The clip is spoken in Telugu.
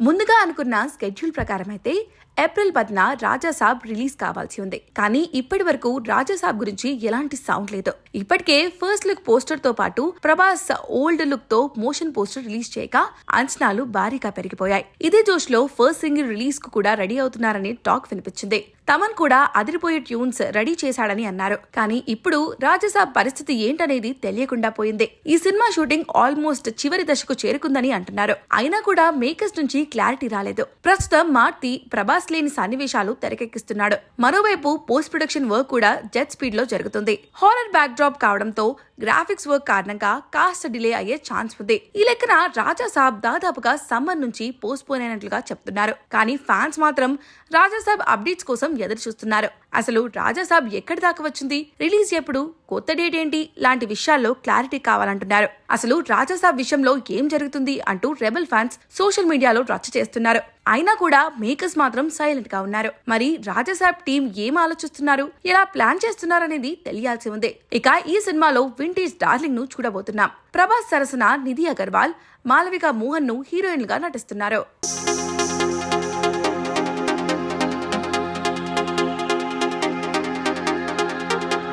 ముందుగా అనుకున్న స్కెడ్యూల్ ప్రకారం అయితే ఏప్రిల్ 10న రాజాసాబ్ రిలీజ్ కావాల్సి ఉంది. కానీ ఇప్పటి వరకు రాజాసాబ్ గురించి ఎలాంటి సౌండ్ లేదు. ఇప్పటికే ఫస్ట్ లుక్ పోస్టర్ తో పాటు ప్రభాస్ ఓల్డ్ లుక్ తో మోషన్ పోస్టర్ రిలీజ్ చేయక అంచనాలు భారీగా పెరిగిపోయాయి. ఇదే జోష్ లో ఫస్ట్ సింగిల్ రిలీజ్ కు కూడా రెడీ అవుతున్నారని టాక్ వినిపించింది. తమన్ కూడా అదిరిపోయే ట్యూన్స్ రెడీ చేశాడని అన్నారు. కానీ ఇప్పుడు రాజాసాబ్ పరిస్థితి ఏంటనేది తెలియకుండా పోయింది. ఈ సినిమా షూటింగ్ ఆల్మోస్ట్ చివరి దశకు చేరుకుందని అంటున్నారు. అయినా కూడా మేకర్స్ నుంచి క్లారిటీ రాలేదు. ప్రస్తుతం మార్తి ప్రభాస్ లేని సన్నివేశాలు తెరకెక్కిస్తున్నాడు. మరోవైపు పోస్ట్ ప్రొడక్షన్ వర్క్ కూడా జెట్ స్పీడ్ లో జరుగుతుంది. హారర్ బ్యాక్ డ్రాప్ కావడంతో గ్రాఫిక్స్ వర్క్ కారణంగా కాస్త డిలే అయ్యే ఛాన్స్ ఉంది. ఈ లెక్కన రాజాసాబ్ దాదాపుగా సమ్మర్ నుంచి పోస్ట్ పోన్ అయినట్లుగా చెప్తున్నారు. కానీ ఫ్యాన్స్ మాత్రం రాజాసాబ్ అప్డేట్స్ కోసం ఎదురు చూస్తున్నారు. అసలు రాజాసాబ్ ఎక్కడి దాకా వచ్చింది, రిలీజ్ ఎప్పుడు, కొత్త డేట్ ఏంటి లాంటి విషయాల్లో క్లారిటీ కావాలంటున్నారు. అసలు రాజాసాబ్ విషయంలో ఏం జరుగుతుంది అంటూ రెబల్ ఫ్యాన్స్ సోషల్ మీడియాలో రచ్చ చేస్తున్నారు. అయినా కూడా మేకర్స్ మాత్రం సైలెంట్ గా ఉన్నారు. మరి రాజాసాబ్ టీం ఏం ఆలోచిస్తున్నారు, ఎలా ప్లాన్ చేస్తున్నారు అనేది తెలియాల్సి ఉంది. ఇక ఈ సినిమాలో వింటేజ్ డార్లింగ్ ను చూడబోతున్నాం. ప్రభాస్ సరసన నిధి అగర్వాల్, మాలవిక మోహన్ ను హీరోయిన్ గా నటిస్తున్నారు.